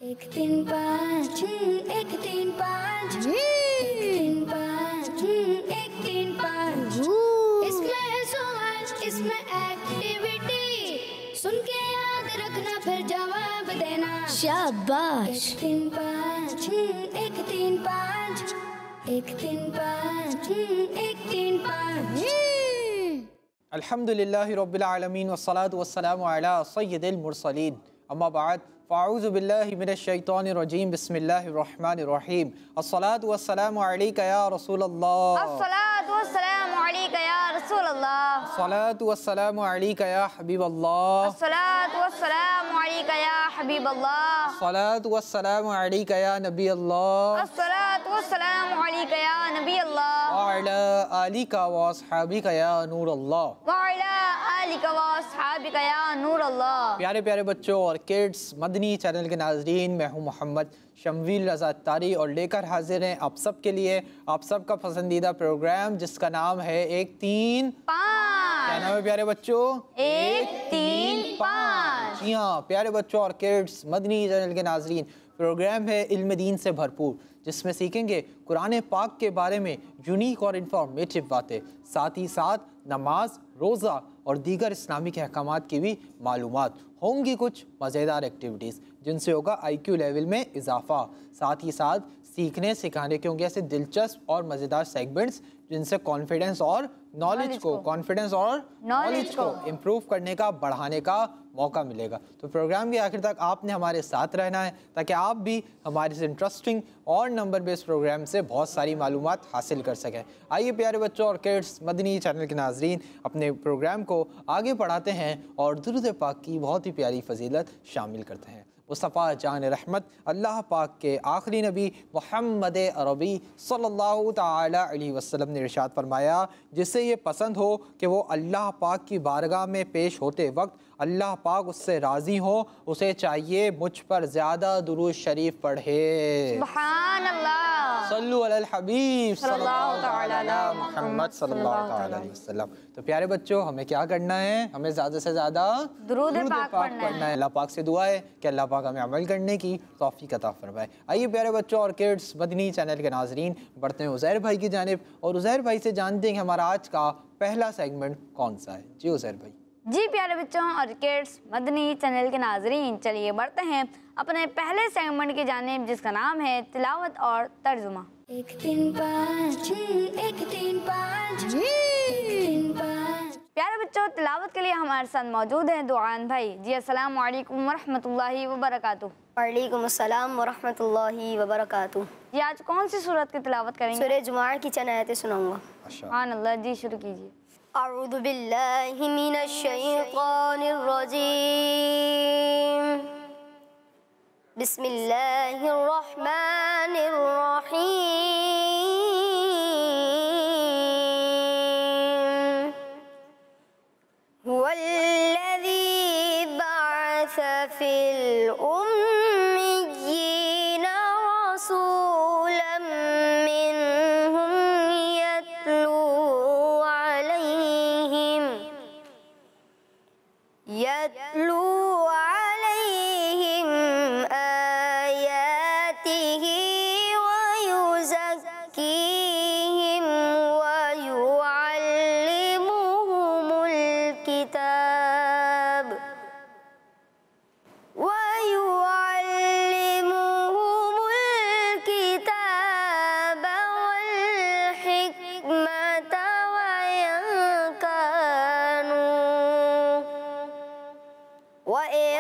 एक तीन पाँच एक तीन पाँच एक तीन पाँच एक तीन पाँच। इसमें है सवाल, इसमें एक्टिविटी, सुन के याद रखना फिर जवाब देना। शाबाश। एक तीन पाँच एक तीन पाँच एक तीन पाँच एक तीन पाँच। अल्हम्दुलिल्लाहि रब्बिल आलमीन वस्सलातु वस्सलामु अला सय्यिदिल मुरसलीन। अम्मा बाद फ़अऊज़ु बिल्लाहि मिनश शैतानिर रजीम। बिस्मिल्लाहिर रहमानिर रहीम। अस्सलातु वस्सलामु अलैका या रसूलल्लाह। अस्सलातु वस्सलामु अलैका या रसूलल्लाह। अस्सलातु वस्सलामु अलैका या हबीबल्लाह। अस्सलातु वस्सलामु अलैका या हबीबल्लाह। अस्सलातु वस्सलामु अलैका या नबीअल्लाह। अस्सलातु वस्सलामु अलैका या नबीअल्लाह। व अला आलिका व अस्हाबिका या नूरल्लाह। व अला आलिका व अस्हाबिका या नूरल्लाह। प्यारे प्यारे बच्चों और किड्स, मदनी चैनल के नाजरीन, मैं हूँ मोहम्मद शमवील रज़ा तारी और लेकर हाजिर हैं आप सब के लिए आप सबका पसंदीदा प्रोग्राम जिसका नाम है एक तीन पाँच। क्या नाम है प्यारे बच्चों? एक तीन पाँच। जी हाँ प्यारे बच्चों और किड्स, मदनी चैनल के नाजरीन, प्रोग्राम है इल्म दीन से भरपूर जिसमें सीखेंगे कुरान पाक के बारे में यूनिक और इन्फॉर्मेटिव बातें, साथ ही साथ नमाज, रोज़ा और दीगर इस्लामिक अहकामात की भी मालूमात होंगी। कुछ मज़ेदार एक्टिविटीज़ जिनसे होगा IQ लेवल में इजाफा, साथ ही साथ सीखने सिखाने के होंगे ऐसे दिलचस्प और मज़ेदार सेगमेंट्स जिनसे कॉन्फिडेंस और नॉलेज को इम्प्रूव करने का, बढ़ाने का मौका मिलेगा। तो प्रोग्राम के आखिर तक आपने हमारे साथ रहना है ताकि आप भी हमारे इस इंटरेस्टिंग और नंबर बेस्ड प्रोग्राम से बहुत सारी मालूमात हासिल कर सकें। आइए प्यारे बच्चों और किड्स, मदनी चैनल के नाजरीन, अपने प्रोग्राम को आगे बढ़ाते हैं और दुरूद पाक की बहुत ही प्यारी फजीलत शामिल करते हैं। मुस्तफ़ा जान रहमत अल्लाह पाक के आखिरी नबी मुहम्मद अरबी सल्लल्लाहु ताला अलैहि वसल्लम ने इरशाद फरमाया, जिससे ये पसंद हो कि वो अल्लाह पाक की बारगाह में पेश होते वक्त अल्लाह पाक उससे राज़ी हो, उसे चाहिए मुझ पर ज़्यादा दुरूद शरीफ पढ़े। सुभान अल्लाह। सल्लु अलल हबीब सल्लल्लाहु ताला अला मुहम्मद सल्लल्लाहु ताला अलैहि वसल्लम। तो प्यारे बच्चों, हमें क्या करना है? हमें ज़्यादा से ज़्यादा दुरूद पाक पढ़ना है। अल्लाह पाक से दुआ है कि अल्लाह पाक हमें अमल करने की तौफीक अता फरमाए। आइए प्यारे बच्चों और किड्स, मदनी चैनल के नाजरीन, बढ़ते हैं उज़ैर भाई की जानिब और उज़ैर भाई से जानते हैं कि हमारा आज का पहला सेगमेंट कौन सा है। जी उज़ैर भाई। जी प्यारे बच्चों और किड्स, मदनी चैनल के नाजरीन, चलिए बढ़ते हैं अपने पहले सेगमेंट की जानिब जिसका नाम है तिलावत और तर्जुमा। एक तीन पाँच एक तीन पाँच एक तीन पाँच। प्यारे बच्चों, तिलावत के लिए हमारे साथ मौजूद हैं दुआन भाई। जी अस्सलाम वालेकुम वरहमतुल्लाहि वबरकातुहू। वालेकुम अस्सलाम वरहमतुल्लाहि वबरकातुहू। जी आज कौन सी सूरत की तिलावत करेंगे? सूरह जुमा की चंद आयतें सुनाऊंगा। सुभान अल्लाह। जी शुरू कीजिए। अऊज़ु बिल्लाहि मिनश शैतानिर रजीम। बिस्मिल्लाहिर रहमानिर रहीम। हुवल्लज़ी बअस फिल उम्मिय्यीना रसूलन मिनहुम यतलू अलैहिम आयातिही व युज़क्कीहिम व युअल्लिमुहुमुल किताब वल हिकमता व इन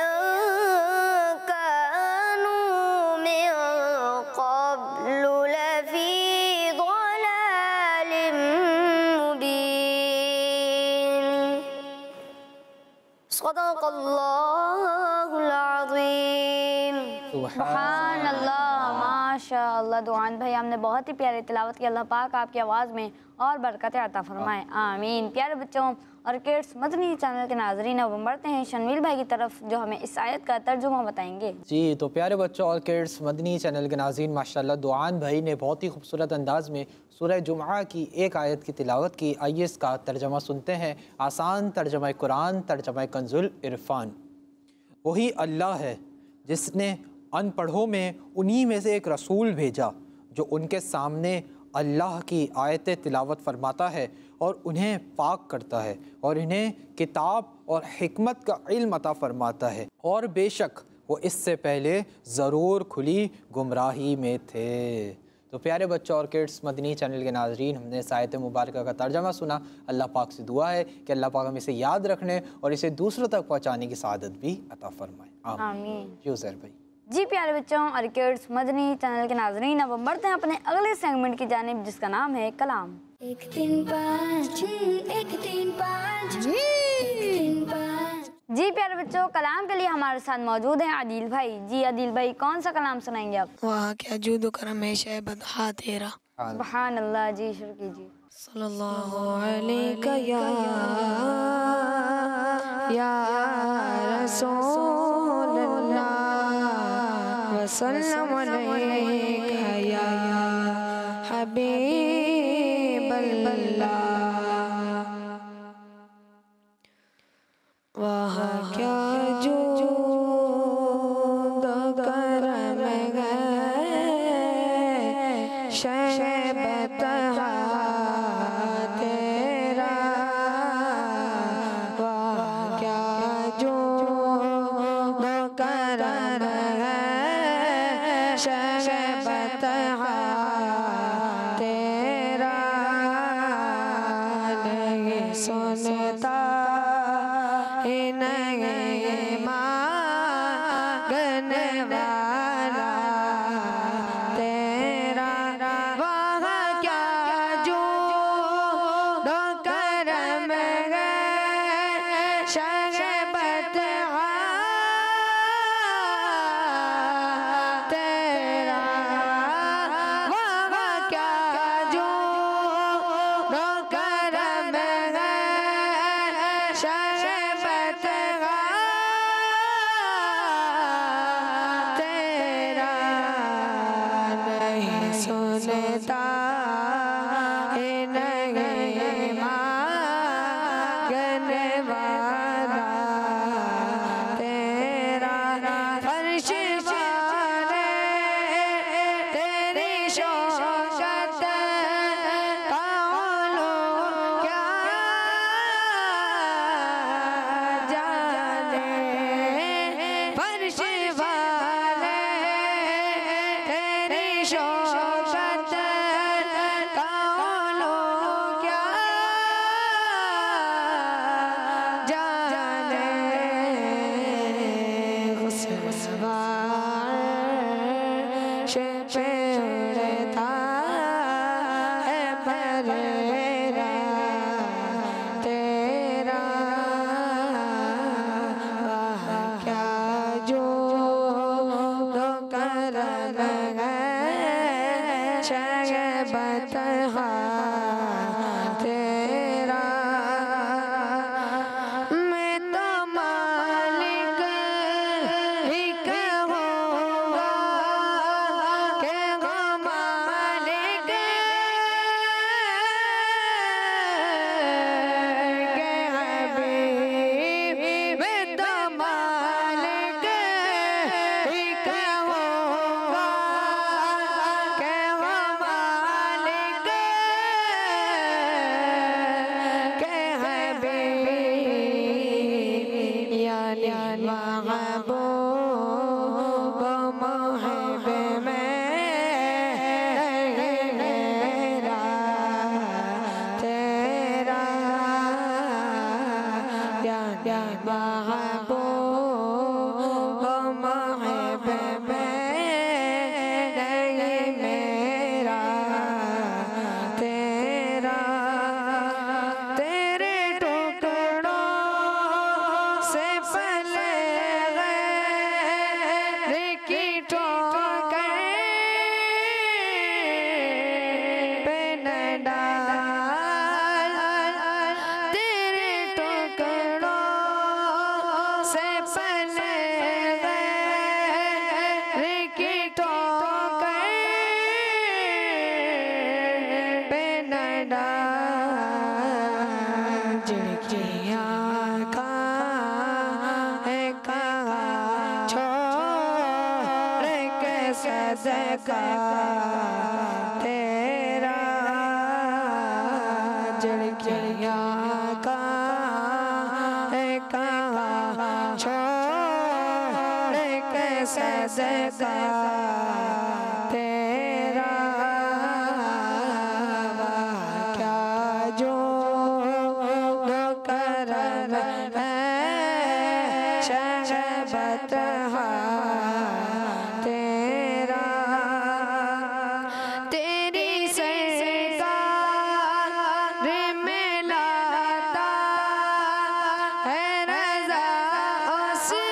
कानू मिन क़ब्लु लफ़ी ज़लालिम मुबीन। सदक़ल्लाहुल अज़ीम। सुभान अल्लाह, माशाअल्लाह। दुआन भाई, हमने बहुत ही प्यारी तिलावत की। अल्लाह पाक आपकी आवाज़ में और बरकतें अता फरमाए, आमीन। प्यारे बच्चों और किड्स, मदनी चैनल के नाजरीन, अब हम बढ़ते हैं शनवील भाई की तरफ जो हमें इस आयत का तर्जुमा बताएंगे। जी तो प्यारे बच्चों और किड्स, मदनी चैनल के नाज़रीन, माशाल्लाह दुआन भाई ने बहुत ही खूबसूरत अंदाज में सूरह जुमा की एक आयत की तिलावत की। आइए इसका तर्जमा सुनते हैं। आसान तर्जमा कुरान, तर्जमा कंजुल इरफान। वही अल्लाह है जिसने अनपढ़ों में उन्हीं में से एक रसूल भेजा जो उनके सामने अल्लाह की आयतें तिलावत फरमाता है और उन्हें पाक करता है और इन्हें किताब और हिकमत का इल्म अता फरमाता है, और बेशक वो इससे पहले ज़रूर खुली गुमराही में थे। तो प्यारे बच्चों और किड्स मदनी चैनल के नाज़रीन, हमने इस आयत मुबारक का तर्जमा सुना। अल्लाह पाक से दुआ है कि अल्लाह पाक हमें इसे याद रखने और इसे दूसरों तक पहुँचाने की सआदत भी अता फरमाए। आमीन। यूज़र भाई। जी प्यारे बच्चों और किड्स मदनी चैनल के नाज़रीन, अब हम बढ़ते हैं अपने अगले सेगमेंट की जानिब जिसका नाम है कलाम। 1 3 5 1 3 5 1 3 5। जी प्यारे बच्चों, कलाम के लिए हमारे साथ मौजूद हैं आदिल भाई। जी आदिल भाई, कौन सा कलाम सुनाएंगे आप? वाह क्या जूदो करम है शहबद हा तेरा। सुभान अल्लाह। जी शुरू कीजिए। सल्लल्लाहु अलैका या रसूलल्लाह वसल्लम अलैका या हबीबल्लाह। वाह क्या जूदो करम है शहबद हा तेरा। वाह क्या जूदो करम है शहबद हा तेरा। नहीं सुनता नहीं मांगने वाला तेरा। वाह क्या जूदो करम है शहबद हा तेरा। वाह क्या जूदो करम है शहबद हा तेरा। नहीं सुनता नहीं मांगने वाला तेरा। फर्श वाले तेरी शौकत का उलू क्या जाने। फर्श वाले तेरी शौकत का उलू क्या जाने। खुशवार पे उड़ता है परेरा तेरा। वाह क्या जूदो करम है शहबद हा तेरा। मैं तो मालिक ही कहूँगा के गो मालिक के हबीब। मैं तो मालिक ही कहूँगा के गो मालिक सदका तेरा झिड़कियाँ कहाँ छोड़ के सदका तेरा क्या जो करम है शहबत तेरा तेरी सरकार में लाता है रज़ा उसको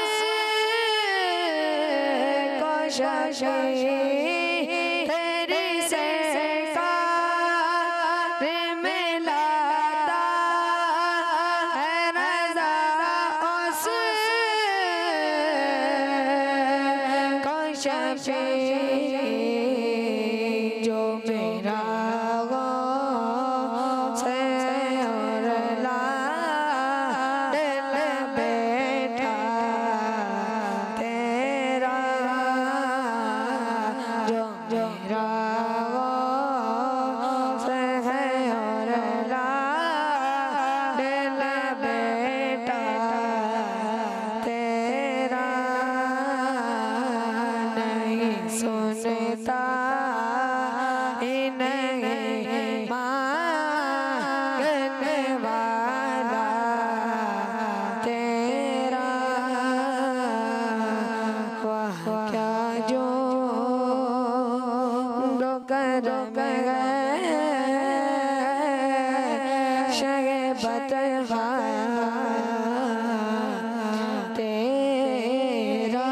शशि तेरी सरकार में लाता है रज़ा उसको शशि जो मेरा से और दिल बैठा तेरा जो मेरा से और दिल बैठा तेरा नहीं सुनता ही नहीं मांगने वाला तेरा वाह क्या जो करम है शहबत तेरा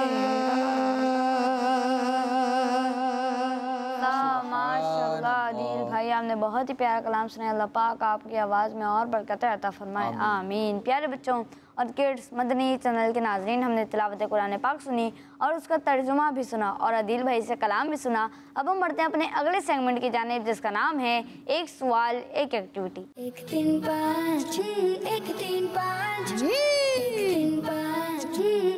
माशाल्लाह आदिल भाई आपने बहुत ही प्यारा कलाम सुनाया। अल्लाह पाक आपकी आवाज़ में और बरकत अता फरमाए आमीन। प्यारे बच्चों और किड्स मदनी चैनल के नाजरीन, हमने तिलावत कुरान पाक सुनी और उसका तर्जुमा भी सुना और आदिल भाई से कलाम भी सुना। अब हम बढ़ते हैं अपने अगले सेगमेंट की जानिब जिसका नाम है एक सवाल एक एक्टिविटी। 1 3 5 1 3 5 1 3 5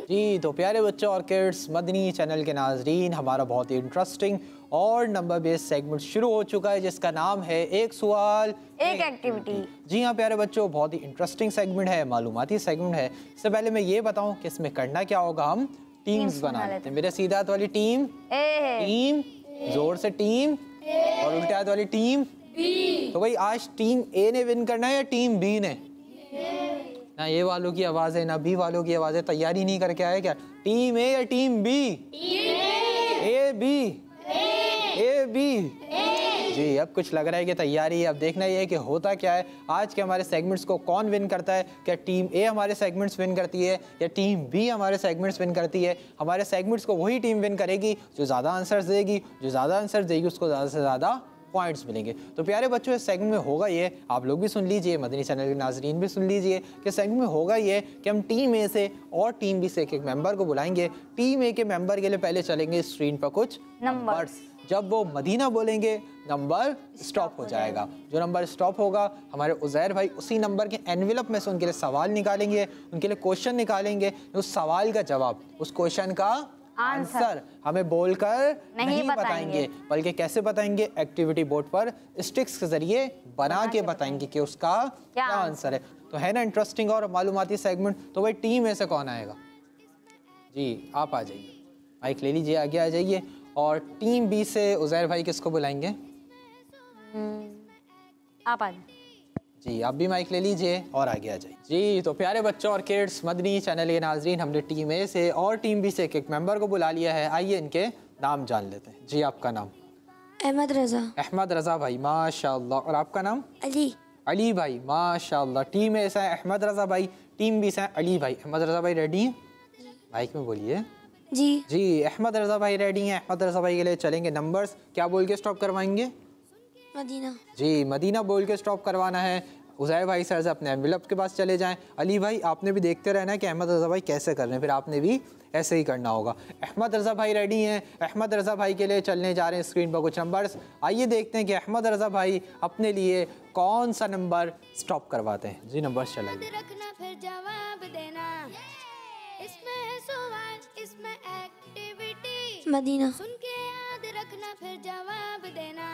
जी तो प्यारे बच्चों और किड्स मदनी चैनल के नाजरीन, हमारा बहुत ही इंटरेस्टिंग और नंबर बेस्ड सेगमेंट शुरू हो चुका है जिसका नाम है एक सवाल एक एक्टिविटी। जी हाँ प्यारे बच्चों, बहुत ही इंटरेस्टिंग सेगमेंट है, मालूमाती सेगमेंट है। इससे पहले मैं ये बताऊं कि इसमें करना क्या होगा, हम टीम्स बना लेते हैं। मेरे सीधे हाथ वाली टीम टीम, जोर से टीम, और उल्टे हाथ वाली टीम बी। तो भाई आज टीम ए ने विन करना है या टीम बी ने? ना ए वालों की आवाज है ना बी वालों की आवाज है, तैयारी नहीं करके आए क्या? टीम ए या team B? A B A B. जी अब कुछ लग रहा है कि तैयारी है। अब देखना ये है कि होता क्या है, आज के हमारे सेगमेंट्स को कौन विन करता है। क्या टीम ए हमारे सेगमेंट्स विन करती है या टीम बी हमारे सेगमेंट्स विन करती है? हमारे सेगमेंट्स को वही टीम विन करेगी जो ज़्यादा आंसर्स देगी। जो ज़्यादा आंसर देगी उसको ज़्यादा से ज़्यादा पॉइंट्स मिलेंगे। तो प्यारे बच्चों इस सेगमेंट में होगा ये, आप लोग भी सुन लीजिए, मदनी चैनल के नाजरीन भी सुन लीजिए कि सेगमेंट में होगा ये कि हम टीम ए से और टीम बी से एक एक मेंबर को बुलाएंगे। टीम ए के मेंबर के लिए पहले चलेंगे स्क्रीन पर कुछ नंबर्स। जब वो मदीना बोलेंगे नंबर स्टॉप हो जाएगा। जो नंबर स्टॉप होगा हमारे उज़ैर भाई उसी नंबर के एनवेलप में से उनके लिए सवाल निकालेंगे, उनके लिए क्वेश्चन निकालेंगे। उस सवाल का जवाब, उस क्वेश्चन का आंसर हमें बोलकर नहीं बताएंगे, बल्कि कैसे बताएंगे? एक्टिविटी बोर्ड पर स्टिक्स के जरिए बना के बताएंगे कि उसका क्या आंसर है। तो है ना इंटरेस्टिंग और मालूमाती सेगमेंट। तो भाई टीम ए से कौन आएगा? जी आप आ जाइए, माइक ले लीजिए, आगे आ जाइए। और टीम बी से उज़ैर भाई किसको बुलाएंगे? आप आ जाइए। जी आप भी माइक ले लीजिए और आगे आ जाइए। जी तो प्यारे बच्चों और किड्स मदनी चैनल के नाजरीन, हमने टीम ए से और टीम बी से एक एक मेंबर को बुला लिया है। आइए इनके नाम जान लेते हैं। जी आपका नाम? अहमद रज़ा। अहमद रज़ा भाई, माशाल्लाह। और आपका नाम? अली। अली भाई, माशाल्लाह। टीम ए से है अहमद रज़ा भाई, टीम बी से है अली भाई। अहमद रज़ा भाई रेडी हैं? माइक में बोलिए। जी जी अहमद रज़ा भाई रेडी हैं। अहमद रज़ा भाई के लिए चलेंगे नंबर्स। क्या बोल के स्टॉप करवाएंगे? मदीना। जी मदीना बोल के स्टॉप करवाना है। उज़ैर भाई सर से अपने एनवेलप के पास चले जाएं। अली भाई आपने भी देखते रहना है कि अहमद रज़ा भाई कैसे कर रहे हैं, फिर आपने भी ऐसे ही करना होगा। अहमद रज़ा भाई रेडी हैं। अहमद रज़ा भाई के लिए चलने जा रहे हैं स्क्रीन पर कुछ नंबर्स। आइए देखते हैं कि अहमद रज़ा भाई अपने लिए कौन सा नंबर स्टॉप करवाते हैं। जी नंबर्स चलाइए। रखना फिर जवाब देना, इसमें है सवाल इसमें एक्टिविटी, मदीना। सुन के फिर जवाब देना।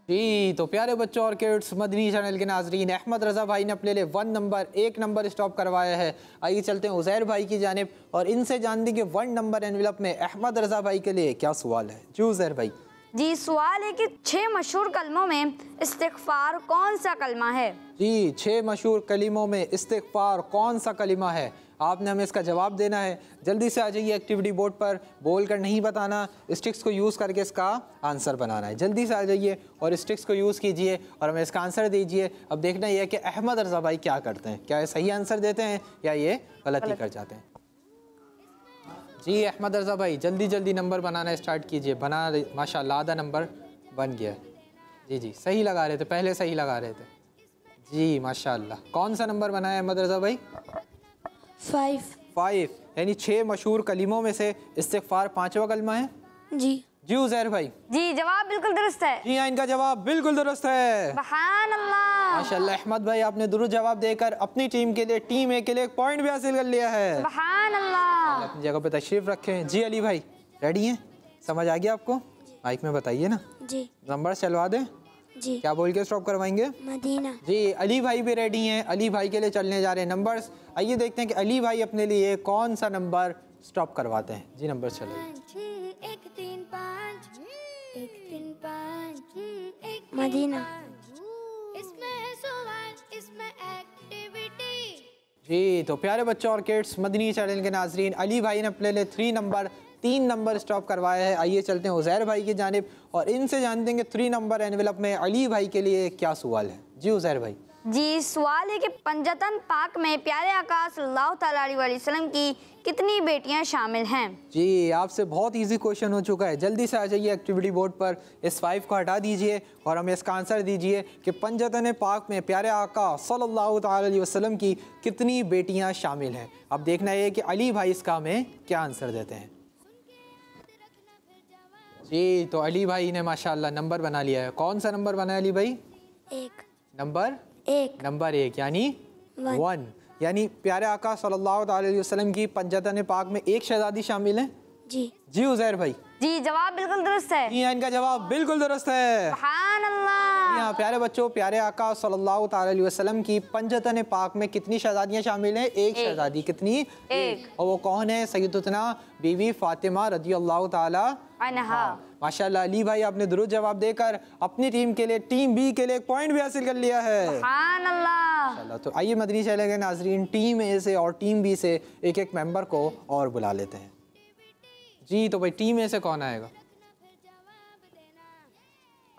जी तो प्यारे बच्चों और किड्स, मदनी चैनल के नाजरीन, अहमद रज़ा भाई ने अपने लिए 1 नंबर स्टॉप करवाया है। आइए चलते हैं उज़ैर भाई की जानिब और इनसे जानते हैं कि 1 नंबर एनवेलप में अहमद रज़ा भाई के लिए क्या सवाल है। जी उज़ैर भाई। जी सवाल है कि 6 मशहूर कलमों में इस्तिग़फ़ार कौन सा कलमा है? जी 6 मशहूर कलिमों में इस्तिग़फ़ार कौन सा कलिमा है? आपने हमें इसका जवाब देना है। जल्दी से आ जाइए एक्टिविटी बोर्ड पर, बोल कर नहीं बताना, स्टिक्स को यूज़ करके इसका आंसर बनाना है। जल्दी से आ जाइए और स्टिक्स को यूज़ कीजिए और हमें इसका आंसर दीजिए। अब देखना यह है कि अहमद रज़ा भाई क्या करते हैं, क्या ये सही आंसर देते हैं या ये गलती कर जाते हैं। जी अहमद रज़ा भाई जल्दी जल्दी नंबर बनाना स्टार्ट कीजिए। बना माशाल्लाह आधा नंबर बन गया। जी जी सही लगा रहे थे, पहले सही लगा रहे थे। जी माशाल्लाह। कौन सा नंबर बनाया अहमद रज़ा भाई? 5 यानी 6 मशहूर कलीमों में से इस्तिग़फ़ार 5वां कलमा है। जी उज़ैर भाई। जी जवाब बिल्कुल दुरुस्त है। जी हाँ, इनका जवाब बिल्कुल दुरुस्त है। सुभान अल्लाह। माशाल्लाह अहमद भाई आपने दुरुस्त जवाब देकर अपनी टीम के लिए, टीम ए के लिए 1 पॉइंट भी हासिल कर लिया है। सुभान अल्लाह। अपनी जगह पे तशरीफ रखें। जी अली भाई रेडी हैं? समझ आ गया आपको? माइक में बताइए ना। जी नंबर चलवा दें। जी क्या बोल के स्टॉप करवाएंगे? मदीना। जी अली भाई भी रेडी हैं। अली भाई के लिए चलने जा रहे हैं नंबर्स। आइए देखते हैं कि अली भाई अपने लिए कौन सा नंबर स्टॉप करवाते हैं। जी नंबर चलिए। 1 3 5 1 3 5 1 मदीना। इसमें है सवाल, इसमें एक्टिविटी। जी तो प्यारे बच्चों और किड्स, मदनी चैनल के नाजरीन, अली भाई ने अपने लिए 3 नंबर स्टॉप करवाया है। आइए चलते हैं उज़ैर भाई की जानिब और इनसे जानते हैं कि 3 नंबर एनवेलप में अली भाई के लिए क्या सवाल है। जी उज़ैर भाई। जी सवाल है कि पंजतन पाक में प्यारे आका सल्लल्लाहु तआला अलैहि वसल्लम की कितनी बेटियां शामिल हैं? जी आपसे बहुत इजी क्वेश्चन हो चुका है। जल्दी से आ जाइए एक्टिविटी बोर्ड पर, इस 5 को हटा दीजिए और हमें इसका आंसर दीजिए कि पंजतन पाक में प्यारे आका सल्लल्लाहु तआला अलैहि वसल्लम की कितनी बेटियां शामिल हैं। अब देखना है कि अली भाई इसका हमें क्या आंसर देते हैं। जी तो अली भाई ने माशाल्लाह नंबर बना लिया है। कौन सा नंबर बनाया अली भाई? 1 नंबर 1 यानी 1 यानी प्यारे आका सल्लल्लाहु अलैहि वसल्लम की पंजतन पाक में 1 शहजादी शामिल है। जी उज़ैर भाई। जी जवाब बिल्कुल दुरुस्त है। जी इनका जवाब बिल्कुल दुरुस्त है। सुभान अल्लाह। यहाँ प्यारे बच्चों, प्यारे आका सल्लल्लाहु अलैहि वसल्लम की पंजतन पाक में कितनी शहजादियाँ शामिल हैं? 1 शहजादी। कितनी? 1। और वो कौन है? सैयदतुना बीवी फातिमा रज़ियल्लाहु ताला अन्हा। माशाल्लाह अली भाई आपने दुरुस्त जवाब देकर अपनी टीम के लिए, टीम बी के लिए 1 पॉइंट भी हासिल कर लिया है। सुभान अल्लाह। माशाल्लाह। तो आइए मदनी चैनल के नाजरीन, टीम ए से और टीम बी से एक मेंबर को और बुला लेते हैं। जी तो भाई टीम ए से कौन आएगा?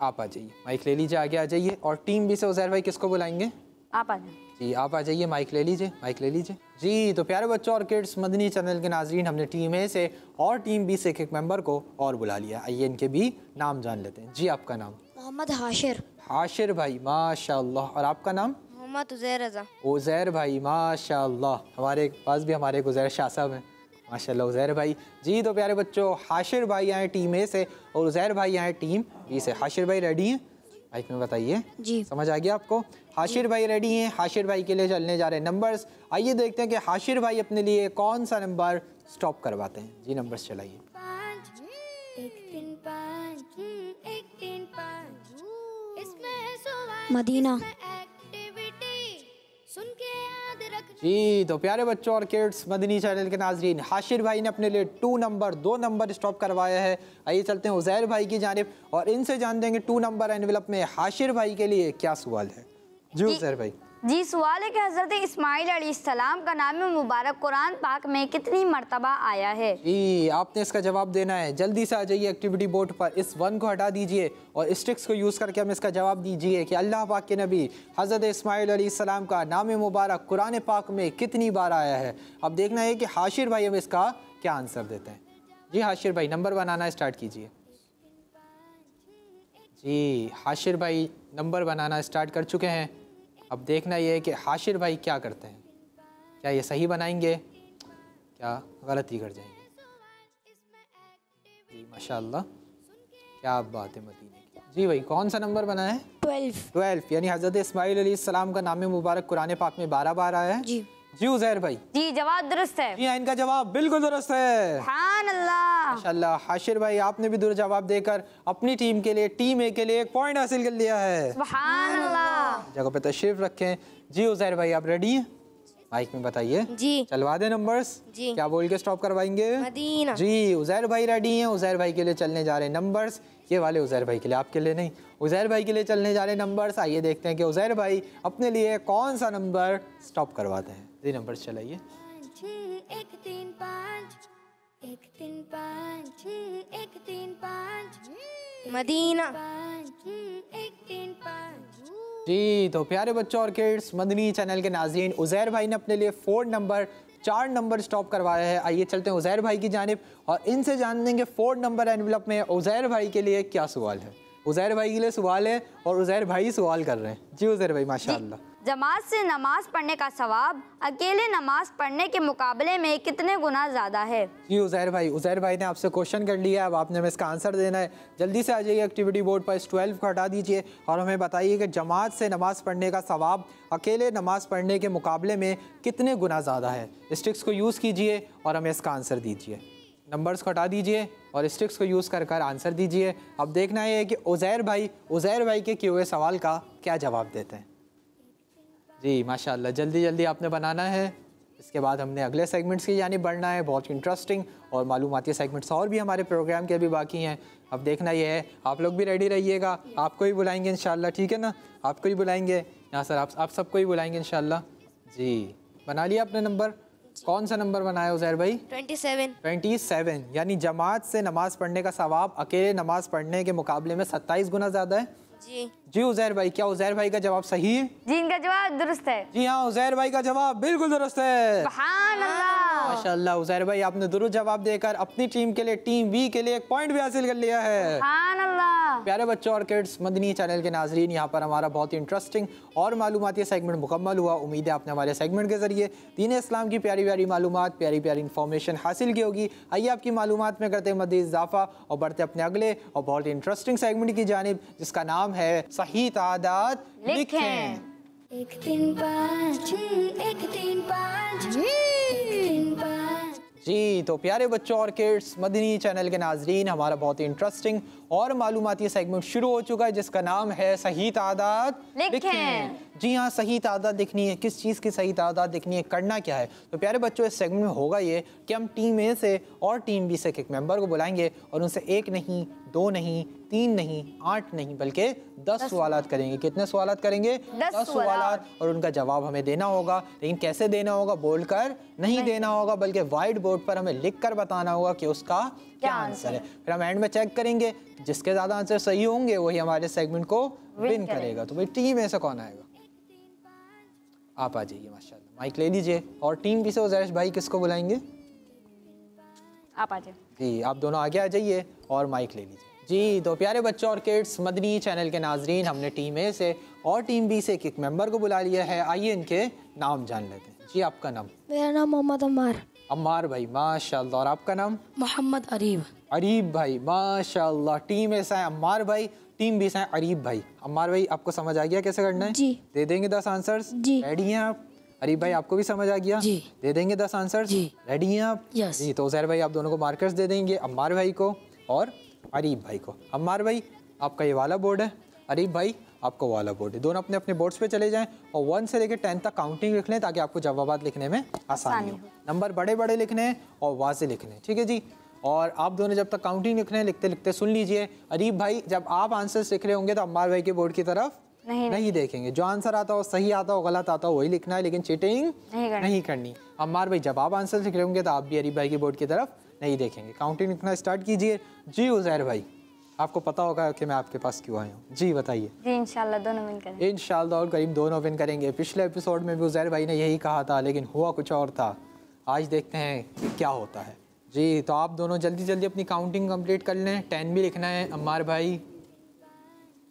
आप आ जाइए, माइक ले लीजिए, आगे आ जाइए। और टीम बी से उज़ैर भाई किसको बुलाएंगे? आप आ जाइए। जी आप आ जाइए, माइक ले लीजिए, माइक ले लीजिए। जी तो प्यारे बच्चों और किड्स, मदनी चैनल के नाजरीन, हमने टीम ए से और टीम बी से एक मेंबर को और बुला लिया। आइए इनके भी नाम जान लेते हैं। जी आपका नाम? मोहम्मद हाशिर। हाशिर भाई माशाल्लाह। और आपका नाम? मोहम्मद उज़ैर रज़ा। उज़ैर भाई माशाल्लाह। हमारे पास भी हमारे उज़ैर शाह साहब हैं माशाल्लाह। उज़ैर भाई। जी तो प्यारे बच्चों, हाशिर भाई आए टीम ए से और उज़ैर भाई आए टीम बी से। हाशिर भाई रेडी हैं? माइक में बताइए। जी समझ आ गया आपको? हाशिर भाई रेडी हैं। हाशिर भाई के लिए चलने जा रहे हैं नंबर्स। आइए देखते हैं कि हाशिर भाई अपने लिए कौन सा नंबर स्टॉप करवाते हैं। जी नंबर्स चलाइए। 5 1 3 5 1 3 5 इसमें है सवाल, मदीना। एक्टिविटी। सुन के याद रख। जी तो प्यारे बच्चों और किड्स, मदनी चैनल के नाजरीन, हाशिर भाई ने अपने लिए 2 नंबर स्टॉप करवाया है। आइए चलते हैं उज़ैर भाई की जानिब और इनसे जान देंगे 2 नंबर एनवेलप में हाशिर भाई के लिए क्या सवाल है। जी उज़ैर भाई। जी सवाल है कि हज़रत इस्माइल अलैहिस्सलाम का नाम मुबारक कुरान पाक में कितनी मर्तबा आया है? जी आपने इसका जवाब देना है। जल्दी से आ जाइए एक्टिविटी बोर्ड पर, इस 1 को हटा दीजिए और स्टिक्स को यूज़ करके हमें इसका जवाब दीजिए कि अल्लाह पाक के नबी हज़रत इस्माइल अलैहिस्सलाम का नाम मुबारक कुरान पाक में कितनी बार आया है। अब देखना है कि हाशिर भाई हमें इसका क्या आंसर देते हैं। जी हाशिर भाई नंबर बनाना स्टार्ट कीजिए। जी हाशिर भाई नंबर बनाना स्टार्ट कर चुके हैं। अब देखना ये है कि हाशिर भाई क्या करते हैं, क्या ये सही बनाएंगे, क्या गलती कर जाएंगे। जी माशाल्लाह, क्या बात है मदीने की। जी भाई कौन सा नंबर बना है? 12 यानी हज़रत इस्माइल अलैहिस्सलाम का नाम मुबारक कुरान पाक में 12 बार आया है। जी उज़ैर भाई। जी जवाब दुरुस्त है। जी इनका जवाब बिल्कुल दुरुस्त है। सुभान अल्लाह। माशाल्लाह। हाशिर भाई आपने भी दुरुस्त जवाब देकर अपनी टीम के लिए, टीम ए के लिए 1 पॉइंट हासिल कर लिया है। सुभान अल्लाह। जगह पे तशरीफ रखें। जी उज़ैर भाई आप रेडी हैं? माइक में बताइए। जी। चलवा दे नंबर्स। जी। क्या बोल के स्टॉप करवाएंगे? मदीना। जी उज़ैर भाई रेडी हैं। उज़ैर भाई के लिए चलने जा रहे हैं नंबर्स। ये वाले उज़ैर भाई के लिए, आपके लिए नहीं। उज़ैर भाई के लिए चलने जा रहे हैं नंबर्स। आइए देखते हैं कि उज़ैर भाई अपने लिए कौन सा नंबर स्टॉप करवाते हैं। जी नंबर्स चलाइए। 1 3 5 1 3 5 1 3 5 मदीना। 1 3 5। जी तो प्यारे बच्चों और किड्स, मदनी चैनल के नाज़रीन, उज़ैर भाई ने अपने लिए 4 नंबर स्टॉप करवाया है। आइए चलते हैं उज़ैर भाई की जानिब और इनसे जान लेंगे 4 नंबर एनवलप में उज़ैर भाई के लिए क्या सवाल है। उज़ैर भाई के लिए सवाल है और उज़ैर भाई सवाल कर रहे हैं। जी उज़ैर भाई माशाअल्लाह। जमात से नमाज पढ़ने का सवाब अकेले नमाज पढ़ने के मुकाबले में कितने गुना ज़्यादा है? जी उज़ैर भाई ने आपसे क्वेश्चन कर लिया है। अब आपने हमें इसका आंसर देना है। जल्दी से आ जाइए एक्टिविटी बोर्ड पर, इस 12 को हटा दीजिए और हमें बताइए कि जमात से नमाज़ पढ़ने का सवाब अकेले नमाज़ पढ़ने के मुकाबले में कितने गुना ज़्यादा है। स्टिक्स को यूज़ कीजिए और हमें इसका आंसर दीजिए। नंबर्स को हटा दीजिए और स्टिक्स को यूज़ कर आंसर दीजिए। अब देखना है कि उज़ैर भाई के किए हुए सवाल का क्या जवाब देते हैं। जी माशाल्लाह, जल्दी जल्दी आपने बनाना है। इसके बाद हमने अगले सेगमेंट्स की जानिब बढ़ना है। बहुत इंटरेस्टिंग और मालूमाती सेगमेंट्स और भी हमारे प्रोग्राम के अभी बाकी हैं। अब देखना ये है, आप लोग भी रेडी रहिएगा। आपको ही बुलाएंगे इंशाल्लाह, ठीक है ना? आपको ही बुलाएंगे यहाँ सर, आप सबको ही बुलाएंगे इंशाल्लाह। जी बना लिया आपने नंबर? कौन सा नंबर बनाया उज़ैर भाई? 27 यानी जमात से नमाज़ पढ़ने का सवाब अकेले नमाज़ पढ़ने के मुकाबले में 27 गुना ज़्यादा है। जी उज़ैर भाई, क्या उज़ैर भाई का जवाब सही है? जी इनका जवाब दुरुस्त है। जी हाँ, उज़ैर भाई का जवाब बिल्कुल दुरुस्त है। सुभान अल्लाह। माशाअल्लाह उज़ैर भाई आपने दुरुस्त जवाब देकर अपनी टीम के लिए, टीम बी के लिए 1 पॉइंट भी हासिल कर लिया है। सुभान अल्लाह। प्यारे बच्चों और किड्स, मदनी चैनल के नाजरीन, यहाँ पर हमारा बहुत ही इंटरेस्टिंग और मालूमाती सेगमेंट मुकम्मल हुआ। उम्मीद है आपने हमारे सेगमेंट के जरिए दीन इस्लाम की प्यारी प्यारी मालूमात, प्यारी प्यारी इन्फॉर्मेशन हासिल की होगी। आइए आपकी मालूमात में करते मज़ीद इजाफा और बढ़ते अपने अगले और बहुत ही इंटरेस्टिंग सेगमेंट की जानिब, जिसका नाम है सही तादाद लिखें। 1 3 5 1 3 5 1 3 5। जी तो प्यारे बच्चों और किड्स, मदनी चैनल के नाजरीन, हमारा बहुत ही इंटरेस्टिंग और मालूमाती सेगमेंट शुरू हो चुका है, जिसका नाम है सही तादाद लिखें। जी हाँ, सही तादाद लिखनी है। किस चीज़ की सही तादाद लिखनी है, करना क्या है? तो प्यारे बच्चों, इस सेगमेंट में होगा ये कि हम टीम ए से और टीम बी से एक मेंबर को बुलाएंगे और उनसे 1 नहीं, 2 नहीं, 3 नहीं, 8 नहीं, बल्कि 10 सवालात करेंगे। कितने सवालात करेंगे? 10 सवालात। और उनका जवाब हमें देना होगा, लेकिन कैसे देना होगा? बोलकर नहीं देना होगा, बल्कि वाइट बोर्ड पर हमें लिख कर बताना होगा कि उसका क्या आंसर है। फिर हम एंड में चेक करेंगे, जिसके ज़्यादा आंसर सही होंगे वही हमारे सेगमेंट को विन करेगा। तो भाई टीम ए से कौन आएगा? आप आ जाइए माशाल्लाह, माइक ले लीजिए। और टीम बी से उज़ैर भाई किसको बुलाएंगे? आप आ जाइए। जी आप दोनों आगे आ जाइए और माइक ले लीजिए। जी तो प्यारे बच्चों और किड्स, मदनी चैनल के नाजरीन, हमने टीम ए से और टीम बी से एक मेंबर को बुला लिया है। आइए इनके नाम जान लेते हैं। जी आपका नाम? मेरा नाम मोहम्मद अम्मार। अम्मार भाई माशाल्लाह। और आपका नाम? मोहम्मद अरीब। अरीब भाई माशाल्लाह। टीम ए से है अम्मार भाई, टीम बी से है अरीब भाई। अम्मार भाई आपको समझ आ गया कैसे करना है? जी। दे देंगे 10 आंसर्स? जी। रेडी हैं आप? अरीब भाई आपको भी समझ आ गया? जी। दे देंगे 10 आंसर्स? जी। रेडी हैं आप? यस। जी तो उज़ैर भाई आप दोनों को मार्कर्स दे देंगे, अम्मार भाई को और अरीब भाई को। अम्मार भाई आपका ये वाला बोर्ड है, अरीब भाई आपको वाला बोर्ड है। दोनों अपने अपने बोर्ड्स पे चले जाएं और 1 से लेकर 10 तक काउंटिंग लिख लें, ताकि आपको जवाबात लिखने में आसानी हो। नंबर बड़े बड़े लिखने हैं और वाज़े लिखने हैं, ठीक है जी? और आप दोनों जब तक काउंटिंग लिख रहे हैं, लिखते लिखते सुन लीजिए। अरीब भाई जब आप आंसर्स लिख रहे होंगे तो अम्मार भाई के बोर्ड की तरफ नहीं देखेंगे। जो आंसर आता हो, सही आता हो, गलत आता हो, वही लिखना है, लेकिन चीटिंग नहीं करनी। अम्मार भाई जब आप आंसर लिख रहे होंगे तो आप भी अरीब भाई के बोर्ड की तरफ नहीं देखेंगे। काउंटिंग लिखना स्टार्ट कीजिए। जी उज़ैर भाई आपको पता होगा कि मैं आपके पास क्यों आया हूँ। जी बताइए। जी इंशाल्लाह दोनों विन करेंगे। इंशाल्लाह और करीम दोनों विन करेंगे। पिछले एपिसोड में भी उज़ैर भाई ने यही कहा था, लेकिन हुआ कुछ और था। आज देखते हैं कि क्या होता है। जी तो आप दोनों जल्दी जल्दी अपनी काउंटिंग कंप्लीट कर लें। 10 भी लिखना है अम्मार भाई।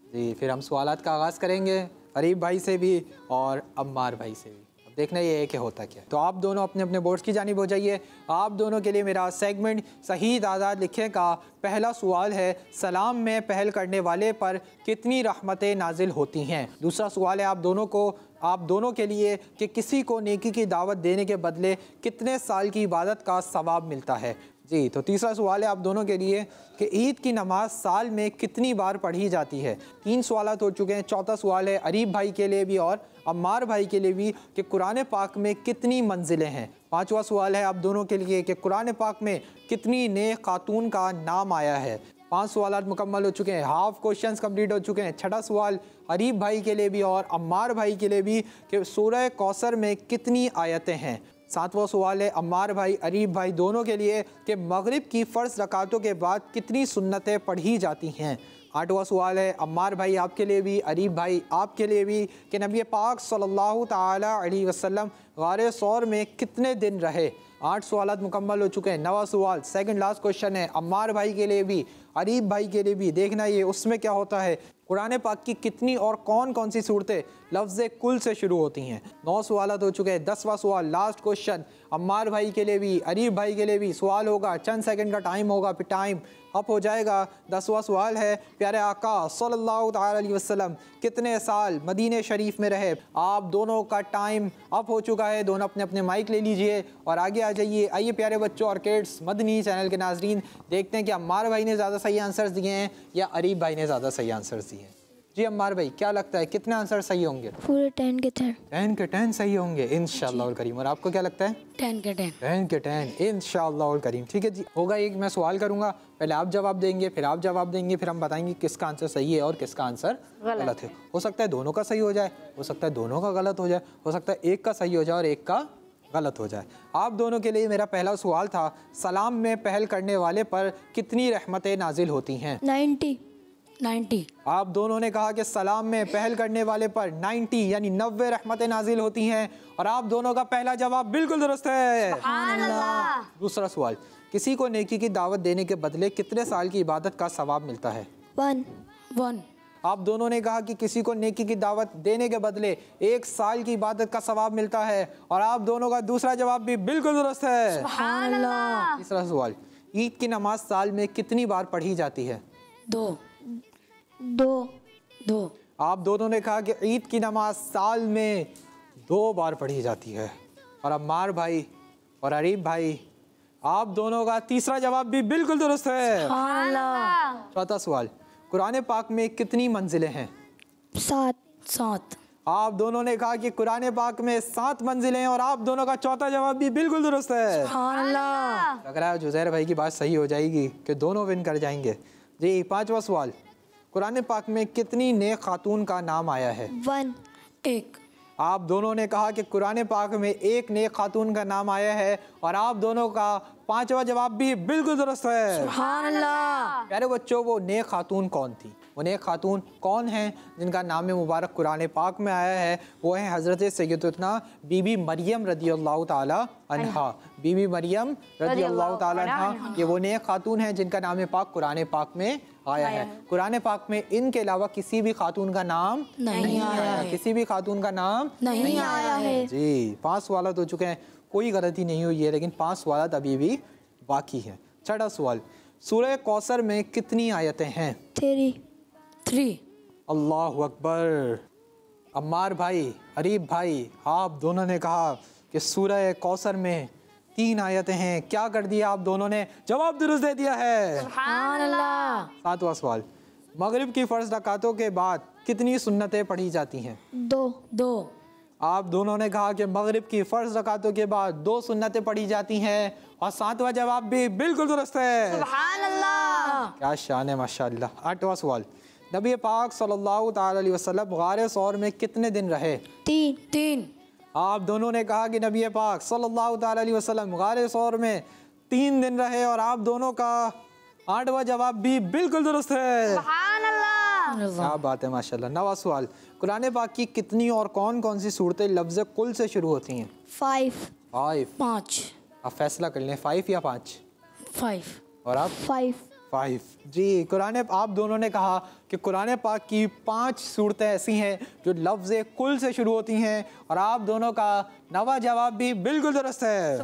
जी फिर हम सवालात का आगाज़ करेंगे अरीब भाई से भी और अम्मार भाई से भी। अब देखना ये है कि होता क्या है। तो आप दोनों अपने अपने बोर्ड्स की जानिब हो जाइए। आप दोनों के लिए मेरा सेगमेंट सही तादाद लिखें का पहला सवाल है, सलाम में पहल करने वाले पर कितनी रहमतें नाजिल होती हैं। दूसरा सवाल है आप दोनों के लिए कि किसी को नेकी की दावत देने के बदले कितने साल की इबादत का सवाब मिलता है। जी, तो तीसरा सवाल है आप दोनों के लिए कि ईद की नमाज साल में कितनी बार पढ़ी जाती है। 3 सवाल हो चुके हैं। चौथा सवाल है अरीब भाई के लिए भी और अम्मार भाई के लिए भी कि कुरान पाक में कितनी मंजिलें हैं। 5वां सवाल है आप दोनों के लिए कि कुरान पाक में कितनी नेक खातून का नाम आया है। 5 सवाल मुकम्मल हो चुके हैं, हाफ क्वेश्चंस कंप्लीट हो चुके हैं। 6वां सवाल अरीब भाई के लिए भी और अम्मार भाई के लिए भी कि सूरह कौसर में कितनी आयतें हैं। 7वां सवाल है अम्मार भाई अरीब भाई दोनों के लिए कि मगरिब की फ़र्ज़ रकातों के बाद कितनी सुन्नतें पढ़ी जाती हैं। 8वां सवाल है अम्मार भाई आपके लिए भी, अरीब भाई आपके लिए भी कि नबी पाक सल्लल्लाहु ताला अलैहि वसल्लम गारे सौर में कितने दिन रहे। 8 सवाल मुकम्मल हो चुके हैं। 9वां सवाल सेकंड लास्ट क्वेश्चन है अम्मार भाई के लिए भी, अरीब भाई के लिए भी। देखना ये उसमें क्या होता है, कुरान पाक की कितनी और कौन कौन सी सूरतें लफ्ज़ कुल से शुरू होती हैं। 9 सवाल हो चुके हैं। 10वां सवाल लास्ट क्वेश्चन अम्मार भाई के लिए भी, अरीब भाई के लिए भी। सवाल होगा, चंद सेकंड का टाइम होगा, फिर टाइम अप हो जाएगा। 10वां सवाल है प्यारे आका सल्लल्लाहु अलैहि वसल्लम कितने साल मदीने शरीफ में रहे। आप दोनों का टाइम अप हो चुका है, दोनों अपने अपने माइक ले लीजिए और आगे आ जाइए। आइए प्यारे बच्चों और किड्स मदनी चैनल के नाजरीन, देखते हैं कि अम्मार भाई ने ज़्यादा सही आंसर्स दिए हैं या अरीब भाई ने ज़्यादा सही आंसर्स दिए हैं। जी अम्मार भाई क्या लगता है कितने आंसर सही होंगे? पूरे 10 के 10। 10 के 10 सही होंगे इंशाअल्लाह करीम। और आपको क्या लगता है? 10 के 10। 10 के 10 इंशाअल्लाह करीम। ठीक है जी, होगा एक मैं सवाल करूंगा, पहले आप जवाब देंगे, फिर आप जवाब देंगे, फिर हम बताएंगे किसका आंसर सही है और किसका आंसर गलत है। हो सकता है दोनों का सही हो जाए, हो सकता है दोनों का गलत हो जाए, हो सकता है एक का सही हो जाए और एक का गलत हो जाए। आप दोनों के लिए मेरा पहला सवाल था, सलाम में पहल करने वाले पर कितनी रहमतें नाजिल होती हैं? 90। आप दोनों ने कहा कि सलाम में पहल करने वाले पर 90 यानी 90 रहमतें नाजिल होती हैं और आप दोनों का पहला जवाब बिल्कुल दुरुस्त है। दूसरा सवाल, किसी को नेकी की दावत देने के बदले कितने साल की इबादत का सवाब मिलता है? 1। आप दोनों ने कहा कि किसी को नेकी की दावत देने के बदले 1 साल की इबादत का सवाब मिलता है और आप दोनों का दूसरा जवाब भी बिल्कुल दुरुस्त है। तीसरा सवाल, ईद की नमाज साल में कितनी बार पढ़ी जाती है? 2। आप दोनों ने कहा कि ईद की नमाज साल में 2 बार पढ़ी जाती है और अम्मार भाई और अरीब भाई आप दोनों का तीसरा जवाब भी बिल्कुल दुरुस्त है। चौथा सवाल, कुरान पाक में कितनी मंजिलें हैं? 7। आप दोनों ने कहा कि कुरान पाक में 7 मंजिलें हैं और आप दोनों का चौथा जवाब भी बिल्कुल दुरुस्त है। लग रहा है जुज़ैर भाई की बात सही हो जाएगी कि दोनों विन कर जाएंगे। जी 5वां सवाल, कुरान पाक में कितनी नेक खातून का नाम आया है? 1। आप दोनों ने कहा कि कुरान पाक में एक नेक खातून का नाम आया है और आप दोनों का 5वां जवाब भी बिल्कुल दुरुस्त है। प्यारे बच्चों, वो नेक खातून कौन थी? वो नेक खातून कौन हैं जिनका नाम मुबारक कुरान पाक में आया है? वो है हज़रत सैयदतुना बीबी मरियम रदियल्लाहु ताला अन्हा। बीबी मरियम रदियल्लाहु ताला अन्हा ये वो नेक खातून हैं जिनका नाम पाक कुरान पाक में आया है। कुरान पाक में इनके अलावा किसी भी खातून का नाम नहीं आया है। किसी भी खातून का नाम नहीं आया है। जी 5 सवाल हो चुके हैं, कोई गलती नहीं हुई है, लेकिन 5 सवाल अभी भी बाकी हैं। 6वां सवाल, सूरह कौसर में कितनी आयतें हैं? 3। अल्लाह अकबर। अम्मार भाई अरीब भाई आप दोनों ने कहा कि सूरह कौसर में 3 आयतें हैं। क्या कर दिया आप दोनों ने? जवाब दुरुस्त दे दिया है। 7वां सवाल, मगरिब की फ़र्ज रकातों के बाद कितनी सुन्नतें पढ़ी जाती हैं? 2। आप दोनों ने कहा कि मगरिब की फ़र्ज रकातों के बाद 2 सुन्नतें पढ़ी जाती हैं और 7वां जवाब भी बिल्कुल दुरुस्त है। क्या शान है माशाअल्लाह। 8वां सवाल, नबी पाक सल्लल्लाहु ताला अलैहि वसल्लम गारे सौर में कितने दिन रहे? 3। आप दोनों ने कहा कि नबी पाक सल्लल्लाहु ताला अलैहि वसल्लम गारे सौर में 3 दिन रहे और आप दोनों का 8वां जवाब भी बिल्कुल दुरुस्त है। क्या बात है माशाल्लाह। 9वां सवाल, कुरान पाक की कितनी और कौन कौन सी सूरतें लफ्ज़ कुल से शुरू होती हैं? 5। आप फैसला कर लें 5 या 5। 5। और आप? 5। जी कुरान आप दोनों ने कहा कि कुरान पाक की 5 सूरतें ऐसी हैं जो लफ्ज़ कुल से शुरू होती हैं और आप दोनों का 9वां जवाब भी बिल्कुल दुरुस्त है।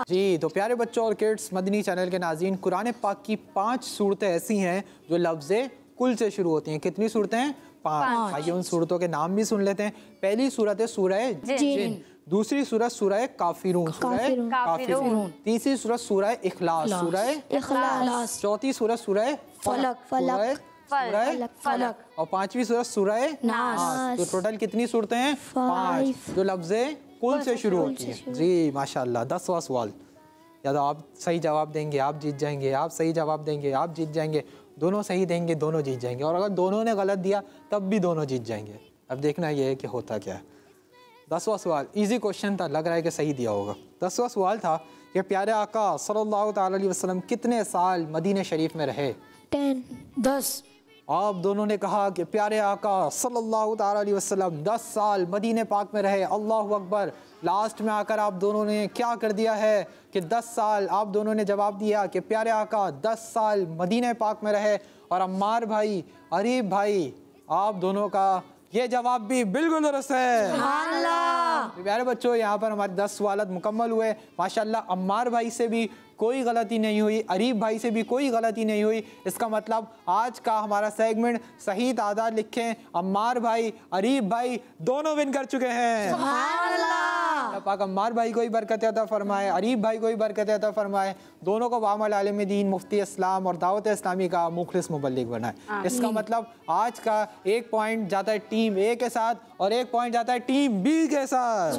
जी तो प्यारे बच्चों और किड्स मदनी चैनल के नाज़रीन, कुरान पाक की 5 सूरतें ऐसी हैं जो लफ्ज़ कुल से शुरू होती हैं। कितनी सूरतें हैं? 5। आइए उन सूरतों के नाम भी सुन लेते हैं। पहली सूरत है सूरह जिन। दूसरी सूरत सूरह काफिरून, काफिरून। तीसरी सूरत सूरह इखलास, सूरह इखलास। चौथी सूरत सूरह फलक। फलक और पांचवी सूरत सूरह नास। तो टोटल कितनी सूरतें हैं? 5, जो लफ्ज़े कुल से शुरू होती है। जी माशाल्लाह। 10वां सवाल, या तो आप सही जवाब देंगे आप जीत जाएंगे, आप सही जवाब देंगे आप जीत जाएंगे, दोनों सही देंगे दोनों जीत जाएंगे, और अगर दोनों ने गलत दिया तब भी दोनों जीत जाएंगे। अब देखना ये है कि होता क्या है। 10वां सवाल इजी क्वेश्चन था, लग रहा है कि सही दिया होगा। 10वां सवाल था कि प्यारे आका सल्लल्लाहु अलैहि वसल्लम कितने साल मदीने शरीफ में रहे? 10। आप दोनों ने कहा कि प्यारे आका सल्लल्लाहु अलैहि वसल्लम 10 साल मदीने पाक में रहे। अल्लाहु अकबर। लास्ट में आकर आप दोनों ने क्या कर दिया है कि 10 साल, आप दोनों ने जवाब दिया कि प्यारे आका 10 साल मदीने पाक में रहे। और अम्मार भाई, अरीब भाई, आप दोनों का ये जवाब भी बिल्कुल दुरुस्त है। तो प्यारे बच्चों, यहाँ पर हमारे 10 सवाल मुकम्मल हुए माशाल्लाह। अम्मार भाई से भी कोई गलती नहीं हुई, अरीब भाई से भी कोई गलती नहीं हुई। इसका मतलब आज का हमारा सेगमेंट सही तादाद लिखें, अम्मार भाई अरीब भाई दोनों विन कर चुके हैं। अल्लाह पाक अम्मार भाई को ही बरकत अता फरमाए, अरीब भाई को ही बरकत अता फरमाए, दोनों को वामल आलिम दीन, मुफ्ती इस्लाम और दावत इस्लामी का मुखलिस मुबल्लिग बनाए। इसका मतलब आज का 1 पॉइंट जाता है टीम ए के साथ और 1 पॉइंट जाता है टीम बी के साथ।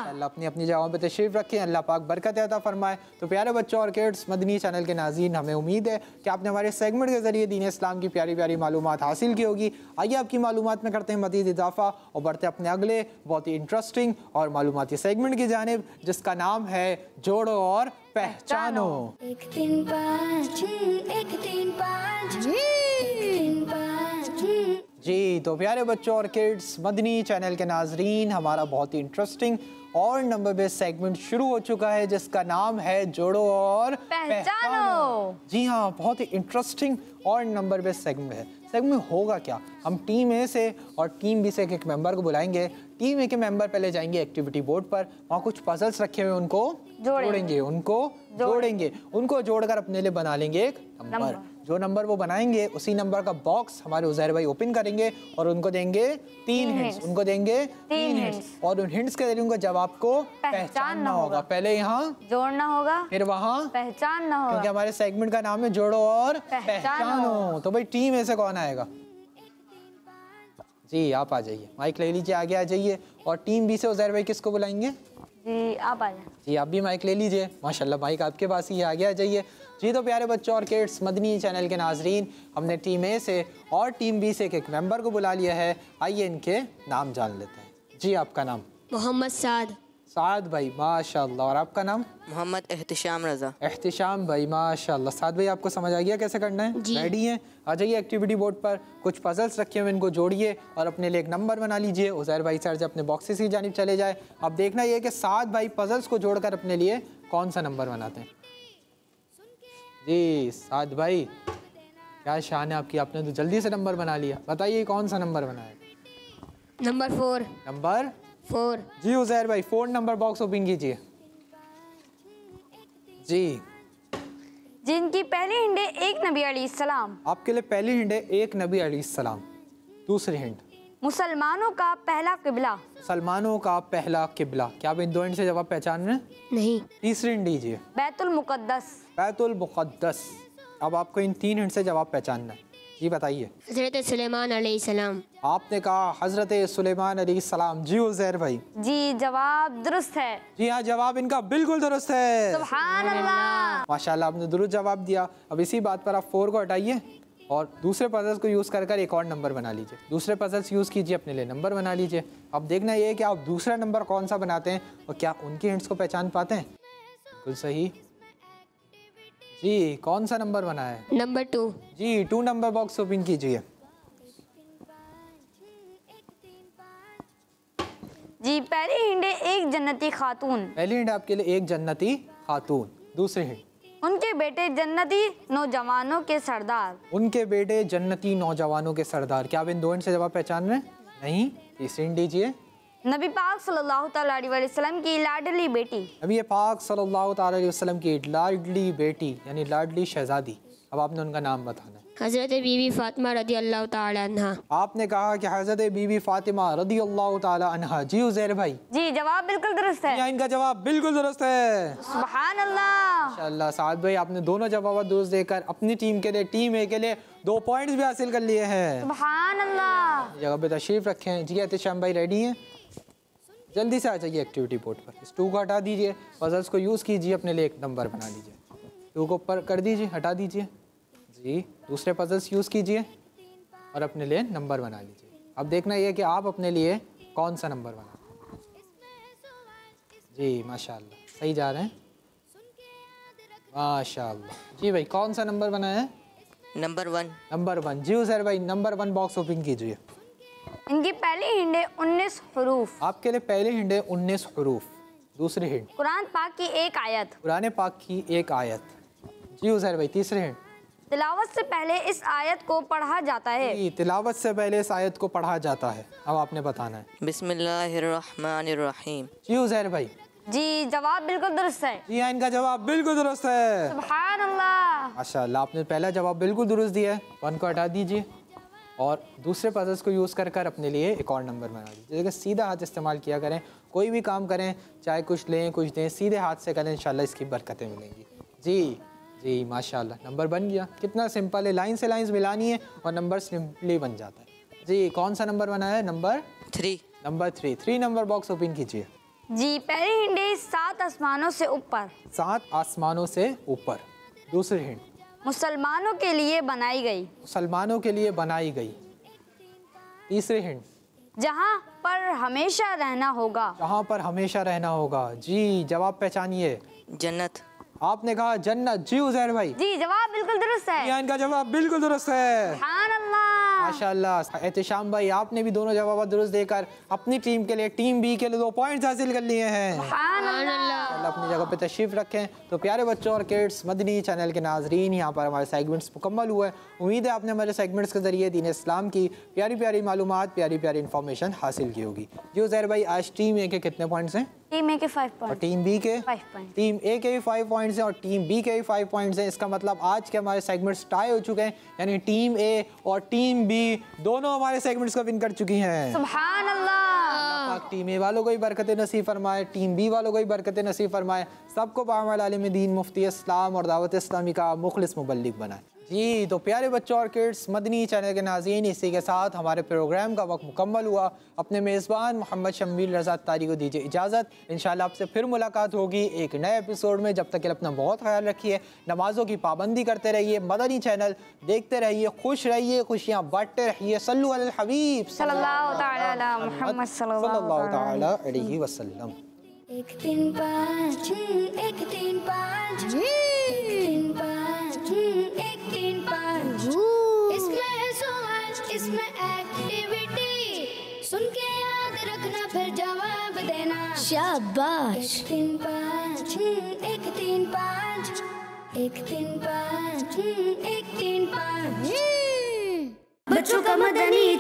अल्लाह अपनी अपनी जगहों पे तशरीफ़ रखें, अल्लाह पाक बरकत अता फरमाए। तो प्यारे बच्चों और किड्स मदनी चैनल के नाज़रीन, हमें उम्मीद है कि आपने हमारे सेगमेंट के ज़रिए दीन इस्लाम की प्यारी प्यारी मालूमात हासिल की होगी। आइए आपकी मालूमात में करते हैं मज़ीद इजाफा और बढ़ते अपने अगले बहुत ही इंटरेस्टिंग और मालूमाती सेगमेंट की जानिब, जिसका नाम है जोड़ो और पहचानो। 1 3 5 1 3 5 3 5। जी तो प्यारे बच्चों और किड्स मदनी चैनल के नाजरीन, हमारा बहुत ही इंटरेस्टिंग और नंबर बेस्ड सेगमेंट शुरू हो चुका है, जिसका नाम है जोड़ो और पहचानो। जी हाँ, बहुत ही इंटरेस्टिंग और नंबर बेस्ड सेगमेंट है। सेगमेंट होगा क्या, हम टीम ए से और टीम बी से एक मेंबर को बुलाएंगे। टीम ए के मेंबर पहले जाएंगे एक्टिविटी बोर्ड पर, वहाँ कुछ पजल्स रखे हुए उनको जोड़ेंगे, उनको जोड़कर अपने लिए बना लेंगे एक नंबर। जो नंबर वो बनाएंगे उसी नंबर का बॉक्स हमारे उज़ैर भाई ओपन करेंगे और उनको देंगे 3 हिंट्स, और उन हिंट्स के जरिए उनको जवाब को पहचानना होगा। पहले यहाँ जोड़ना होगा, फिर वहाँ पहचानना होगा, क्योंकि हमारे सेगमेंट का नाम है जोड़ो और पहचानो। तो भाई टीम ए से कौन आएगा? जी आप आ जाइए, माइक ले लीजिए, आगे आ जाइए। और टीम बी से उज़ैर भाई किसको बुलाएंगे? जी आप आ जाइए। जी आप भी माइक ले लीजिए, माशाल्लाह माइक आपके पास ही है, आगे आ जाइए। जी तो प्यारे बच्चों और किड्स मदनी चैनल के नाजरीन, हमने टीम ए से और टीम बी से एक मेंबर को बुला लिया है। आइए इनके नाम जान लेते हैं। जी आपका नाम? मोहम्मद साद भाई, माशाल्लाह। और आपका नाम? मोहम्मद एहतिशाम रज़ा। एहतिशाम भाई, माशाल्लाह। साद भाई आपको समझ आ गया कैसे करना है? रेडी हैं? आ जाइए एक्टिविटी बोर्ड पर, कुछ पजल्स रखे हुए इनको जोड़िए और अपने लिए एक नंबर बना लीजिए। उज़ैर भाई सर से अपने बॉक्सेस की जानिब चले जाए। अब देखना ये कि साद भाई पजल्स को जोड़कर अपने लिए कौन सा नंबर बनाते हैं। जी साद भाई, क्या शान है आपकी, आपने तो जल्दी से नंबर बना लिया। बताइए कौन सा नंबर बनाया? नंबर 4। नंबर 4। जी उज़ैर भाई 4 नंबर बॉक्स ओपन कीजिए। जी जिनकी पहली हिंट है एक नबी अलैहिस्सलाम। आपके लिए पहली हिंट है एक नबी अलैहिस्सलाम। दूसरी हिंट, मुसलमानों का पहला किबला। सलमानों का पहला किबला। क्या आप इन 2 हिंट से जवाब पहचान रहे हैं? नहीं। तीसरी हिंट दीजिए। बैतुल मुकद्दस। बैतुल मुक़द्दस। अब आपको इन 3 हिंट से जवाब पहचानना है। जी बताइए। हज़रत सुलेमान अलैहिस्सलाम। आपने कहा हज़रत सुलेमान अलैहिस्सलाम। जी उज़ैर भाई? जी जवाब दुरुस्त है। जी हाँ, जवाब इनका बिल्कुल दुरुस्त है। सुभान अल्लाह। माशाल्लाह, आपने दुरुस्त जवाब दिया। अब इसी बात पर आप 4 को हटाइए और दूसरे पजल्स को यूज़ कर एक और नंबर बना लीजिए। दूसरे पजल्स यूज़ कीजिए, अपने लिए नंबर बना लीजिए। अब देखना ये है कि आप दूसरा नंबर कौन सा बनाते हैं और क्या उनकी हिंट्स को पहचान पाते हैं। बिल्कुल सही। जी कौन सा नंबर बना है? नंबर 2। जी 2 नंबर बॉक्स ओपन कीजिए। जी पहली हिंट है एक जन्नती खातून। पहली हिंट आपके लिए एक जन्नती खातून। दूसरी हिंट, उनके बेटे जन्नती नौजवानों के सरदार। उनके बेटे जन्नती नौजवानों के सरदार। क्या आप इन 2 हिंट से जवाब पहचान रहे हैं? नहीं। तीसरी हिंट दीजिए। नबी पाक सल्लल्लाहु तआला अलैहि वसल्लम की लाडली बेटी। नबी पाक सल्लल्लाहु तआला अलैहि वसल्लम की लाडली बेटी यानी लाडली शहजादी। अब आपने उनका नाम बताना है। हज़रत बीबी फ़ातिमा रज़ी अल्लाह ताला अन्हा। आपने कहा कि हज़रत बीबी फ़ातिमा रज़ी अल्लाह ताला अन्हा। जी उज़ैर भाई? जी जवाब बिल्कुल दुरुस्त है। या इनका जवाब बिल्कुल दुरुस्त है। सुभान अल्लाह। माशाअल्लाह साद भाई, आपने दोनों जवाब दुरुस्त देकर अपनी टीम के लिए, टीम ए के लिए 2 पॉइंट्स भी हासिल कर लिए हैं। सुभान अल्लाह। जगह पे तशरीफ़ रखें। जी एहतिशाम भाई रेडी हैं? जल्दी से आ जाइए एक्टिविटी बोर्ड पर। इस 2 को हटा दीजिए, पजल्स को यूज़ कीजिए, अपने लिए एक नंबर बना लीजिए। 2 को ऊपर कर दीजिए, हटा दीजिए जी। दूसरे पजल्स यूज़ कीजिए और अपने लिए नंबर बना लीजिए। अब देखना ये कि आप अपने लिए कौन सा नंबर बना जी। माशाअल्लाह सही जा रहे हैं, माशाअल्लाह। जी भाई कौन सा नंबर बना है? नंबर 1। नंबर 1। जी सर भाई नंबर 1 बॉक्स ओपन कीजिए। इनकी पहली हिंट है 19 हरूफ। आपके लिए पहले हिंट है 19 हरूफ। दूसरी हिंट कुरान पाक की एक आयत। कुरान पाक की एक आयत। जी सर भाई तीसरी हिंट तिलावत से पहले इस आयत को पढ़ा जाता है। जी तिलावत से पहले इस आयत को पढ़ा जाता है। अब आपने बताना है। बिस्मिल्लाहिर्रहमानिर्रहीम। जी उज़ैर भाई? जी जवाब बिल्कुल दुरुस्त है। जी हाँ इनका जवाब बिल्कुल दुरुस्त है। सुभान अल्लाह। माशाअल्लाह आपने पहला जवाब बिल्कुल दुरुस्त दिया है। 1 को हटा दीजिए और दूसरे पजल्स को यूज़ कर कर अपने लिए एक और नंबर बना दीजिए। देखिए सीधा हाथ इस्तेमाल किया करें, कोई भी काम करें, चाहे कुछ लें कुछ दें, सीधे हाथ से करें, इंशाल्लाह इसकी बरकतें मिलेंगी। जी जी माशाल्लाह नंबर बन गया। कितना सिंपल है, लाइन से लाइंस मिलानी है और नंबर सिंपली बन जाता है। जी कौन सा नंबर बना है? Number 3। Number 3 number box open कीजिए। जी पहली हिंट है 7 आसमानों से ऊपर। 7 आसमानों से ऊपर। दूसरी हिंट मुसलमानों के लिए बनाई गई। मुसलमानों के लिए बनाई गई। तीसरी हिंट जहाँ पर हमेशा रहना होगा। जहाँ पर हमेशा रहना होगा। जी जवाब पहचानिए। जन्नत। आपने कहा जन्नत। जी उज़ैर भाई? जी जवाब बिल्कुल दुरुस्त है। या इनका जवाब बिल्कुल दुरुस्त है। सुभान अल्लाह। माशाअल्लाह। एहतिशाम भाई आपने भी दोनों जवाब दुरुस्त देकर अपनी टीम के लिए, टीम बी के लिए 2 पॉइंट्स हासिल कर लिए हैं। सुभान अल्लाह। अपनी जगह पे तशरीफ़ रखें। तो प्यारे बच्चों और किड्स मदनी चैनल के नाजरीन, यहाँ पर हमारे सेगमेंट्स मुकम्मल हुए। उम्मीद है आपने हमारे सेगमेंट्स के ज़रिए दीन इस्लाम की प्यारी प्यारी मालूमात, प्यारी प्यारी इन्फॉर्मेशन हासिल की होगी। जी उज़ैर भाई आज टीम ए के कितने पॉइंट्स हैं? टीम ए के 5 और पॉइंट। टीम बी के 5 पॉइंट। टीम ए के भी 5 पॉइंट्स हैं और टीम बी के भी 5 पॉइंट्स हैं। इसका मतलब आज के हमारे सेगमेंट्स टाई हो चुके हैं, यानी टीम ए और टीम बी दोनों हमारे सेगमेंट्स को विन कर चुकी हैं। सुभान अल्लाह। टीम ए वालों को भी बरकत नसीब फरमाए, टीम बी वालों को भी बरकत नसीब फरमाए। सबको बामल आलिम दीन, मुफ्ती इस्लाम और दावत इस्लामी का मुखलिस मुबल्लिग बनाए। जी तो प्यारे बच्चों और किड्स मदनी चैनल के नाज़रीन, इसी के साथ हमारे प्रोग्राम का वक्त मुकम्मल हुआ। अपने मेज़बान मोहम्मद शम्मील रज़ा तारी को दीजिए इजाज़त। इंशाल्लाह आपसे फिर मुलाकात होगी एक नए एपिसोड में। जब तक के लिए अपना बहुत ख्याल रखिए, नमाज़ों की पाबंदी करते रहिए, मदनी चैनल देखते रहिए, खुश रहिए, खुशियाँ बांटते रहिए। सल्लु अलल हबीब सल्लल्लाहु तआला अला मुहम्मद सल्लल्लाहु तआला अलैहि वसल्लम। 1 3 5 1 3 5 1 3 5 1 3 5। इसमें है सवाल, इसमें एक्टिविटी, सुन के याद रखना फिर जवाब देना। शाबाश। 1 3 5 1 3 5 1 3 5 1 3 5। बच्चों का मदनी